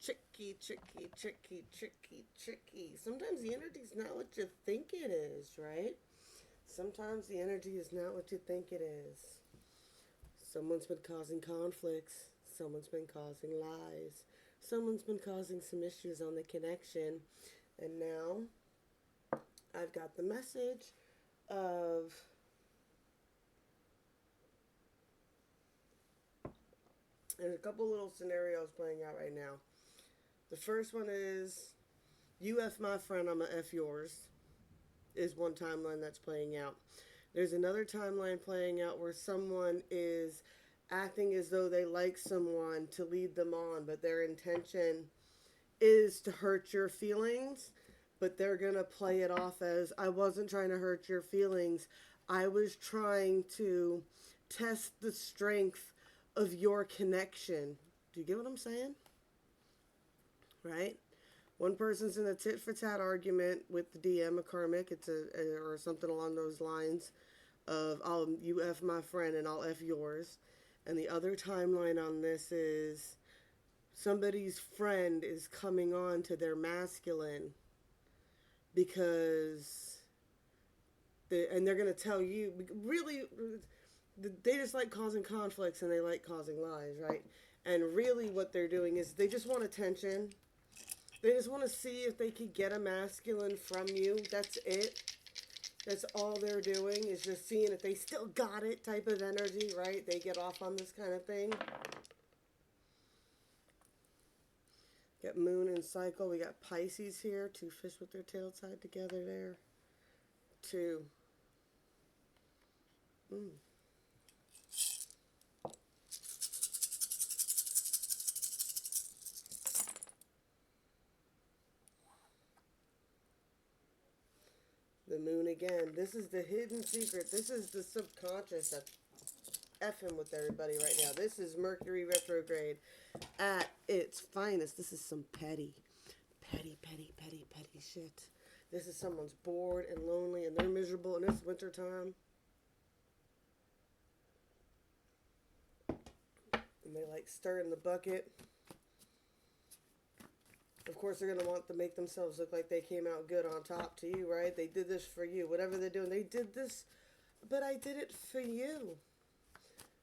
Tricky, tricky, tricky, tricky, tricky. Sometimes the energy's not what you think it is, right? Sometimes the energy is not what you think it is. Someone's been causing conflicts. Someone's been causing lies. Someone's been causing some issues on the connection. And now I've got the message of there's a couple little scenarios playing out right now. The first one is you F my friend, I'm a F yours, is one timeline that's playing out. There's another timeline playing out where someone is acting as though they like someone to lead them on, but their intention is to hurt your feelings, but they're going to play it off as I wasn't trying to hurt your feelings. I was trying to test the strength of your connection. Do you get what I'm saying? Right? One person's in a tit for tat argument with the DM, a karmic, or something along those lines of you F my friend and I'll F yours. And the other timeline on this is somebody's friend is coming on to their masculine because and they're going to tell you, really, they just like causing conflicts and they like causing lies, right? And really what they're doing is they just want attention. They just want to see if they could get a masculine from you. That's it. That's all they're doing is just seeing if they still got it type of energy, right? They get off on this kind of thing. Got moon and cycle. We got Pisces here. Two fish with their tails tied together there. Two. The moon again. This is the hidden secret. This is the subconscious that's effing with everybody right now. This is Mercury retrograde at its finest. This is some petty shit. This is someone's bored and lonely and they're miserable and it's winter time. And they like stir in the bucket. Of course, they're going to want to make themselves look like they came out good on top to you, right? They did this for you. Whatever they're doing, they did this, but I did it for you.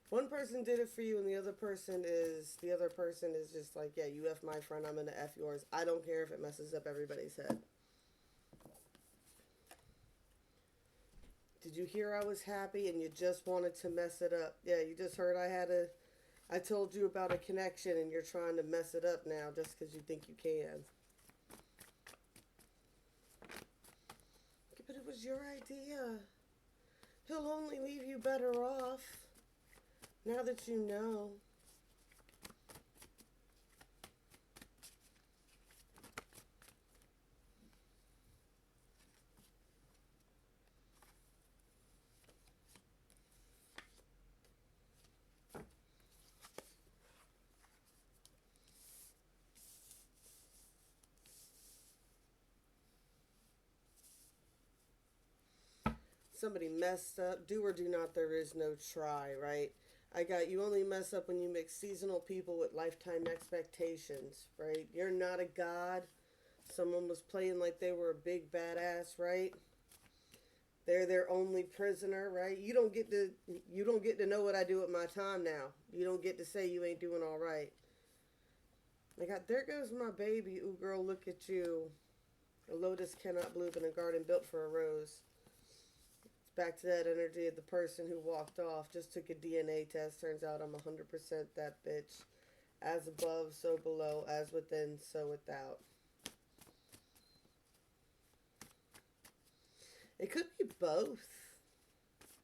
One person did it for you, and the other person is just like, yeah, you F my friend, I'm going to F yours. I don't care if it messes up everybody's head. Did you hear I was happy and you just wanted to mess it up? Yeah, you just heard I told you about a connection and you're trying to mess it up now just because you think you can. But it was your idea. He'll only leave you better off now that you know. Somebody messed up. Do or do not, there is no try, right? I got you only mess up when you mix seasonal people with lifetime expectations, right? You're not a god. Someone was playing like they were a big badass, right? They're their only prisoner, right? You don't get to know what I do with my time now. You don't get to say you ain't doing all right. I got there goes my baby. Ooh, girl, look at you. A lotus cannot bloom in a garden built for a rose. Back to that energy of the person who walked off, just took a DNA test. Turns out I'm 100% that bitch. As above, so below. As within, so without. It could be both.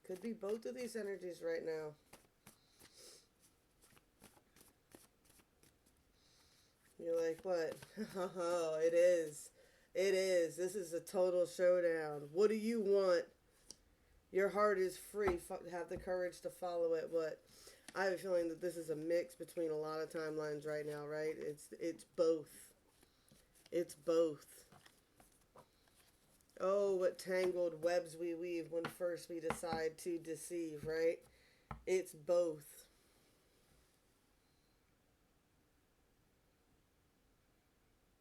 Could be both of these energies right now. You're like, what? Oh, it is. It is. This is a total showdown. What do you want? Your heart is free. Have the courage to follow it. What? I have a feeling that this is a mix between a lot of timelines right now, right? It's both. It's both. Oh, what tangled webs we weave when first we decide to deceive, right? It's both.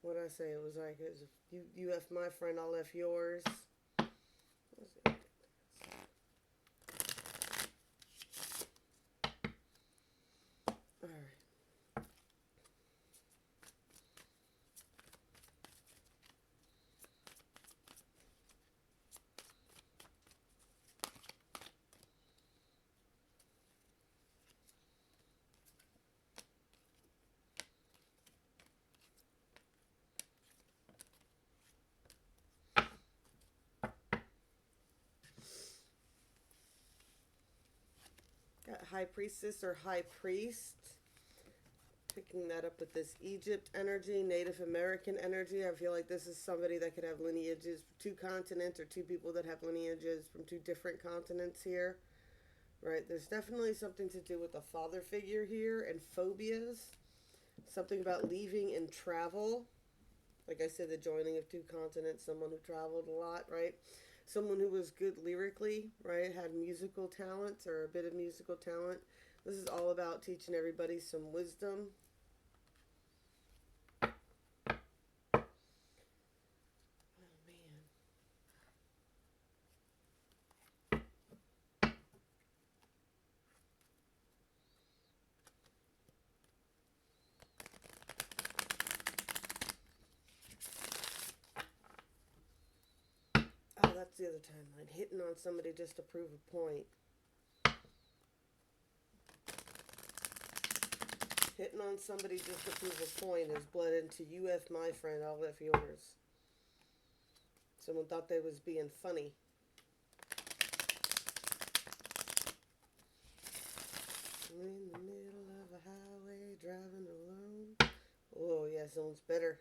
what I say? It was like, it was, you F my friend, I'll F yours. Let's see. All right. Got High Priestess or High Priest. Picking that up with this Egypt energy, Native American energy. I feel like this is somebody that could have lineages from two continents, or two people that have lineages from two different continents here. Right? There's definitely something to do with a father figure here and phobias. Something about leaving and travel. Like I said, the joining of two continents, someone who traveled a lot, right? Someone who was good lyrically, right? Had musical talent or a bit of musical talent. This is all about teaching everybody some wisdom. Oh, man. Oh, that's the other timeline. Hitting on somebody just to prove a point. Hitting on somebody just to prove a point is bled into you F my friend, I'll F yours. Someone thought they was being funny. In the middle of a highway, driving alone. Oh, yeah, someone's bitter.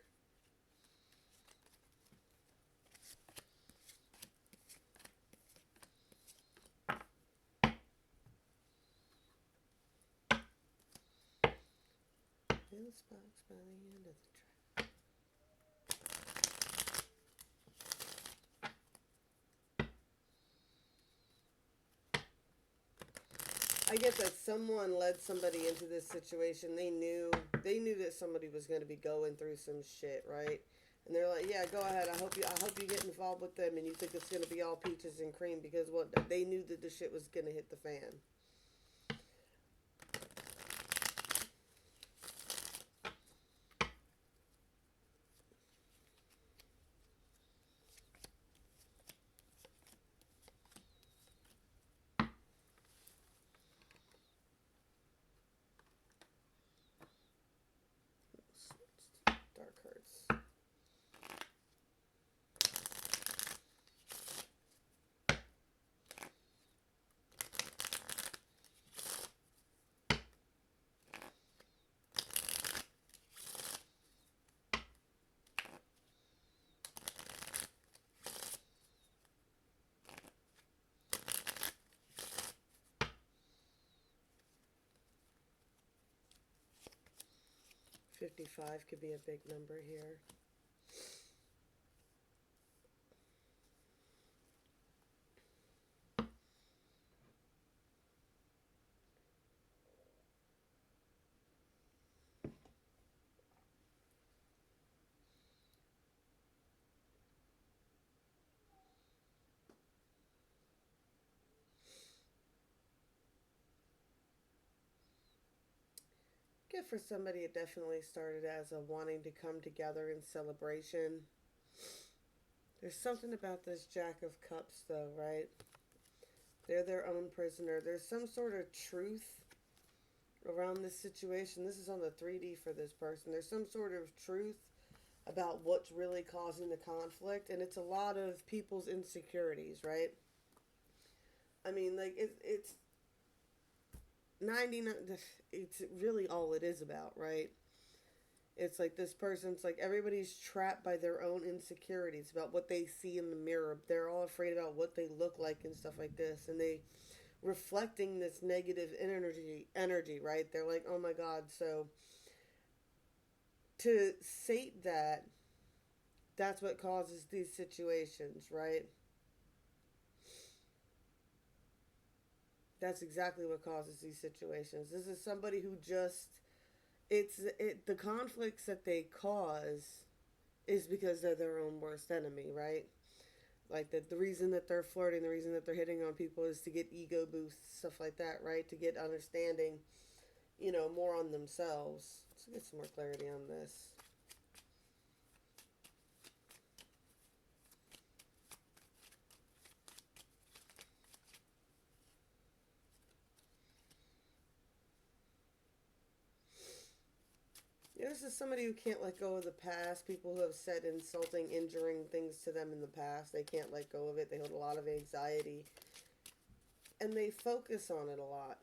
In the spots by the end of the track. I get that someone led somebody into this situation. They knew that somebody was going to be going through some shit, right? And they're like, "Yeah, go ahead. I hope you get involved with them, and you think it's going to be all peaches and cream because what they knew that the shit was going to hit the fan." Dark hurts. 55 could be a big number here. Good for somebody, it definitely started as a wanting to come together in celebration. There's something about this Jack of Cups, though, right? They're their own prisoner. There's some sort of truth around this situation. This is on the 3D for this person. There's some sort of truth about what's really causing the conflict, and it's a lot of people's insecurities, right? I mean, like, it's 99, it's really all it is about, right? It's like this person's like everybody's trapped by their own insecurities about what they see in the mirror. They're all afraid about what they look like and stuff like this, and they reflecting this negative energy, right? They're like, "Oh my god." So to sate that, that's what causes these situations, right? That's exactly what causes these situations. This is somebody who just the conflicts that they cause is because they're their own worst enemy, right? Like the reason that they're flirting, the reason that they're hitting on people is to get ego boosts, stuff like that, right? To get understanding, more on themselves. Let's get some more clarity on this. This is somebody who can't let go of the past. People who have said insulting, injuring things to them in the past. They can't let go of it. They hold a lot of anxiety. And they focus on it a lot.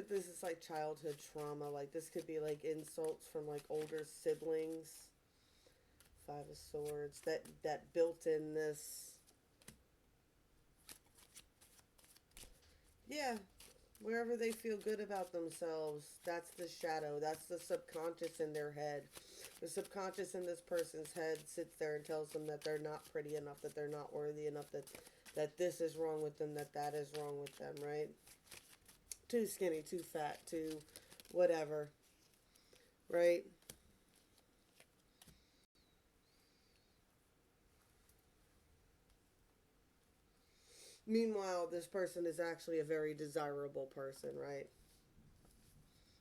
This is like childhood trauma. Like this could be like insults from like older siblings. Five of Swords. That built in this. Yeah, wherever they feel good about themselves, that's the shadow. That's the subconscious in their head. The subconscious in this person's head sits there and tells them that they're not pretty enough, that they're not worthy enough, that this is wrong with them, that is wrong with them, right? Too skinny, too fat, too whatever, right? Meanwhile, this person is actually a very desirable person, right?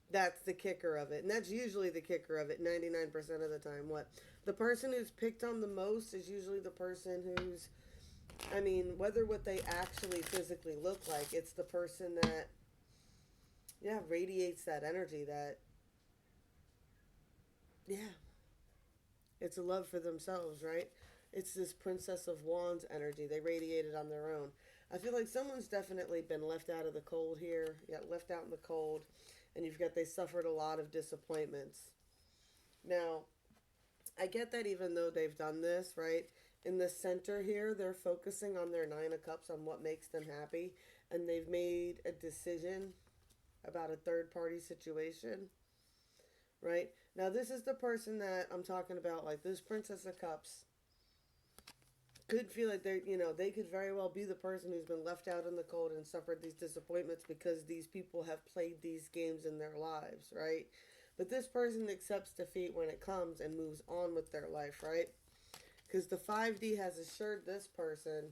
That's the kicker of it. And that's usually the kicker of it 99% of the time. What? The person who's picked on the most is usually the person who's, I mean, whether what they actually physically look like, it's the person that, yeah, radiates that energy that, yeah, it's a love for themselves, right? It's this Princess of Wands energy. They radiate it on their own. I feel like someone's definitely been left out of the cold here. Yeah, left out in the cold. And you've got they suffered a lot of disappointments. Now, I get that even though they've done this, right? In the center here, they're focusing on their Nine of Cups, on what makes them happy. And they've made a decision about a third party situation, right? Now, this is the person that I'm talking about, like this Princess of Cups could feel like they could very well be the person who's been left out in the cold and suffered these disappointments because these people have played these games in their lives, right? But this person accepts defeat when it comes and moves on with their life, right? Because the 5D has assured this person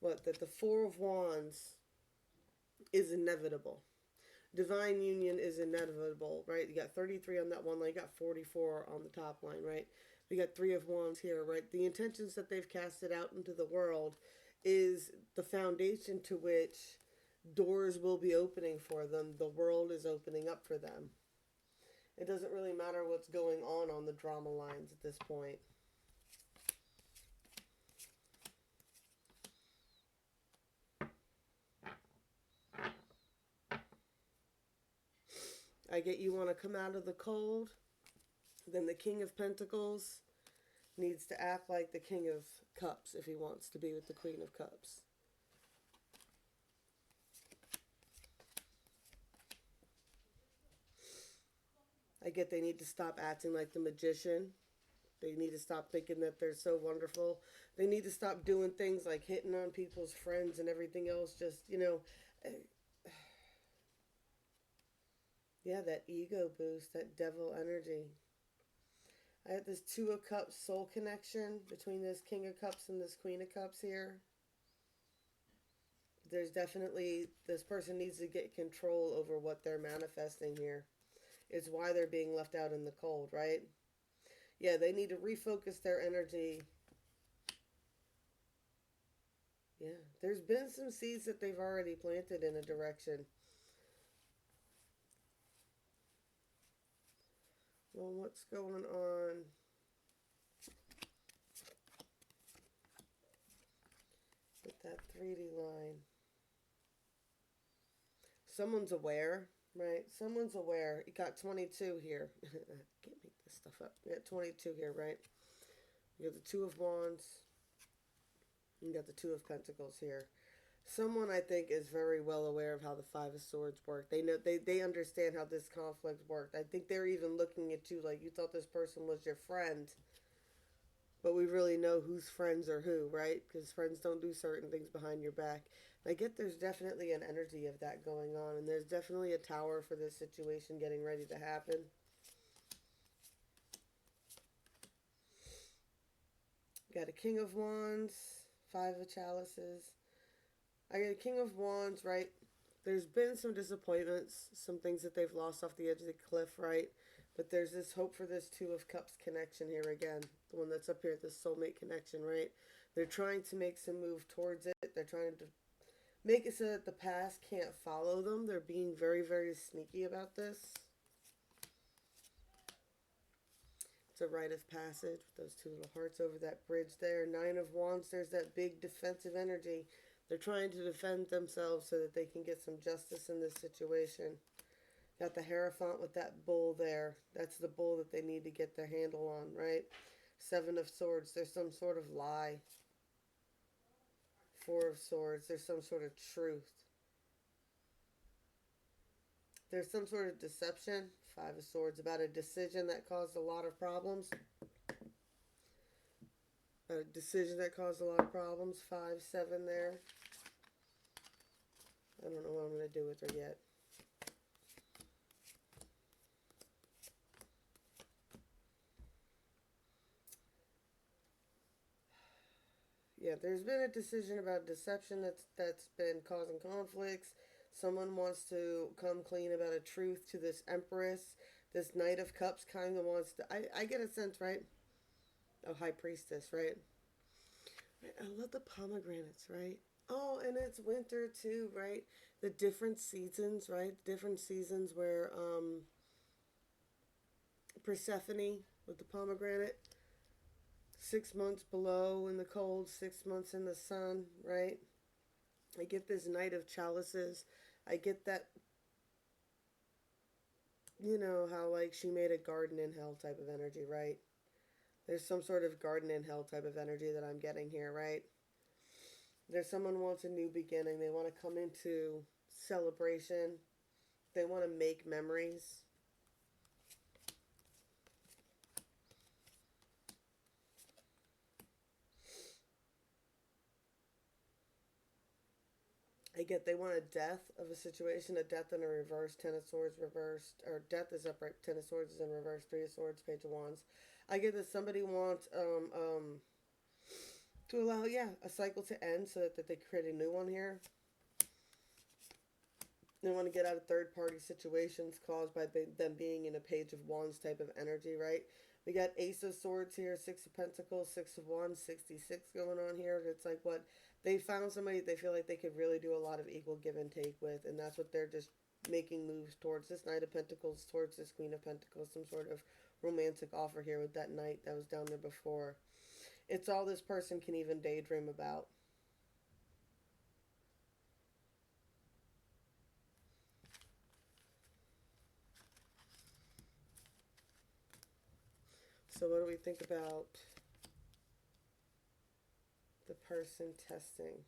that the Four of Wands is inevitable. Divine union is inevitable, right? You got 33 on that one line, you got 44 on the top line, right? We got Three of Wands here, right? The intentions that they've casted out into the world is the foundation to which doors will be opening for them. The world is opening up for them. It doesn't really matter what's going on the drama lines at this point. I get you want to come out of the cold. Then the King of Pentacles needs to act like the King of Cups if he wants to be with the Queen of Cups. I get they need to stop acting like the magician. They need to stop thinking that they're so wonderful. They need to stop doing things like hitting on people's friends and everything else. Just, yeah, that ego boost, that devil energy. I have this Two of Cups soul connection between this King of Cups and this Queen of Cups here. There's definitely, this person needs to get control over what they're manifesting here. It's why they're being left out in the cold, right? Yeah, they need to refocus their energy. Yeah, there's been some seeds that they've already planted in a direction. Well, what's going on? With that 3D line. Someone's aware, right? Someone's aware. You got 22 here. I can't make this stuff up. You got 22 here, right? You got the Two of Wands. You got the Two of Pentacles here. Someone, I think, is very well aware of how the Five of Swords work. They know, they understand how this conflict worked. I think they're even looking at you like you thought this person was your friend, but we really know whose friends are who, right? Because friends don't do certain things behind your back. And I get there's definitely an energy of that going on, and there's definitely a tower for this situation getting ready to happen. Got a King of Wands, Five of Chalices. I got a King of Wands, right? There's been some disappointments, some things that they've lost off the edge of the cliff, right? But there's this hope for this Two of Cups connection here again. The one that's up here, this soulmate connection, right? They're trying to make some move towards it. They're trying to make it so that the past can't follow them. They're being very, very sneaky about this. It's a rite of passage with those two little hearts over that bridge there. Nine of Wands, there's that big defensive energy. They're trying to defend themselves so that they can get some justice in this situation. Got the Hierophant with that bull there. That's the bull that they need to get their handle on, right? Seven of Swords, there's some sort of lie. Four of Swords, there's some sort of truth. There's some sort of deception. Five of Swords, about a decision that caused a lot of problems. A decision that caused a lot of problems. 5, 7 there. I don't know what I'm going to do with her yet. Yeah, there's been a decision about deception that's been causing conflicts. Someone wants to come clean about a truth to this Empress. This Knight of Cups kind of wants to... I get a sense, right? Oh, High Priestess, right? I love the pomegranates, right? Oh, and it's winter too, right? The different seasons, right? Different seasons where Persephone with the pomegranate, 6 months below in the cold, 6 months in the sun, right? I get this Knight of Chalices. I get that, you know, how like she made a garden in hell type of energy, right? There's some sort of garden in hell type of energy that I'm getting here, right? There's someone who wants a new beginning. They want to come into celebration. They want to make memories. I get they want a death of a situation, a death in a reverse, Ten of Swords reversed, or death is upright, Ten of Swords is in reverse, Three of Swords, Page of Wands. I get that somebody wants to allow, yeah, a cycle to end so that they create a new one here. They want to get out of third-party situations caused by them being in a Page of Wands type of energy, right? We got Ace of Swords here, Six of Pentacles, Six of Wands, 66 going on here. It's like what they found somebody they feel like they could really do a lot of equal give and take with, and that's what they're just making moves towards. This Knight of Pentacles towards this Queen of Pentacles, some sort of romantic offer here with that Knight that was down there before. It's all this person can even daydream about. So what do we think about the person testing?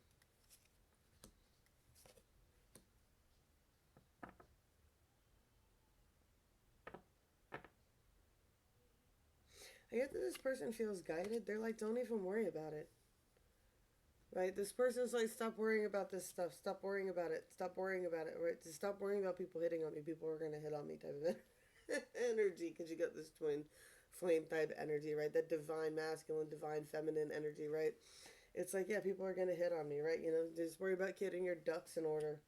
I get that this person feels guided. They're like, don't even worry about it. Right? This person's like, stop worrying about this stuff. Stop worrying about it. Stop worrying about it. Right? Just stop worrying about people hitting on me. People are going to hit on me type of energy, because you got this twin flame type energy, right? That divine masculine, divine feminine energy, right? It's like, yeah, people are going to hit on me, right? You know, just worry about getting your ducks in order,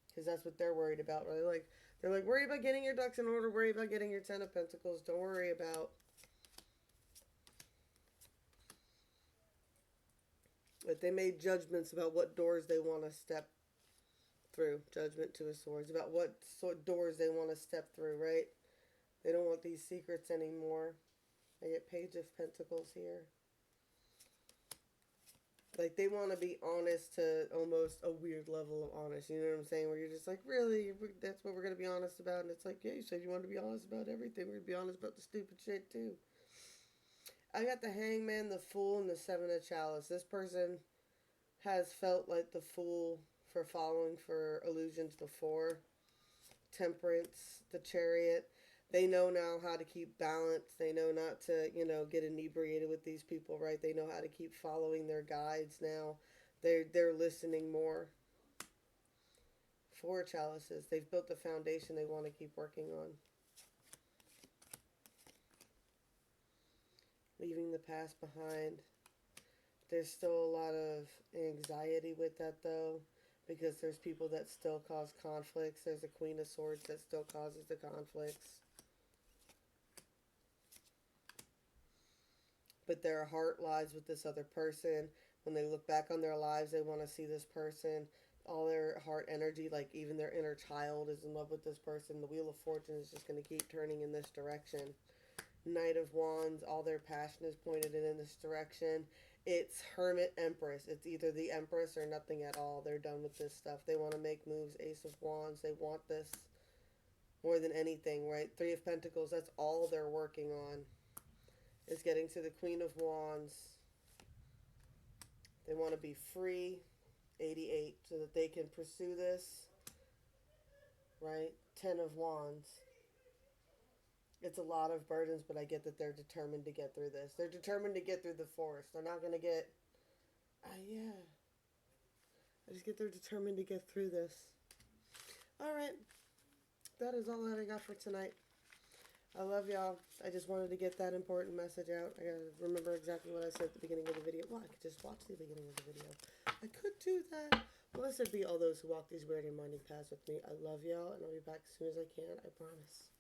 because that's what they're worried about, right? Like, they're like, worry about getting your ducks in order, worry about getting your Ten of Pentacles. Don't worry about... But they made judgments about what doors they want to step through. Judgment, Two of Swords. About what sort doors they want to step through, right? They don't want these secrets anymore. I get Page of Pentacles here. Like, they want to be honest to almost a weird level of honest. You know what I'm saying? Where you're just like, really? That's what we're going to be honest about? And it's like, yeah, you said you want to be honest about everything. We're going to be honest about the stupid shit, too. I got the Hangman, the Fool, and the Seven of Chalice. This person has felt like the fool for falling for illusions before. Temperance, the Chariot. They know now how to keep balance. They know not to, get inebriated with these people, right? They know how to keep following their guides now. They're listening more. Four chalices. They've built the foundation they want to keep working on. Leaving the past behind. There's still a lot of anxiety with that though, because there's people that still cause conflicts. There's a Queen of Swords that still causes the conflicts. But their heart lies with this other person. When they look back on their lives, they want to see this person. All their heart energy, like even their inner child, is in love with this person. The Wheel of Fortune is just going to keep turning in this direction. Knight of Wands, all their passion is pointed in this direction. It's Hermit Empress. It's either the Empress or nothing at all. They're done with this stuff. They want to make moves. Ace of Wands. They want this more than anything, right? Three of Pentacles. That's all they're working on, is getting to the Queen of Wands. They want to be free. 88, so that they can pursue this, right? 10 of Wands. It's a lot of burdens, but I get that they're determined to get through this. They're determined to get through the forest. They're not going to get... yeah. I just get they're determined to get through this. Alright. That is all that I got for tonight. I love y'all. I just wanted to get that important message out. I gotta remember exactly what I said at the beginning of the video. Well, I could just watch the beginning of the video. I could do that. Blessed be all those who walk these weird and winding paths with me. I love y'all, and I'll be back as soon as I can. I promise.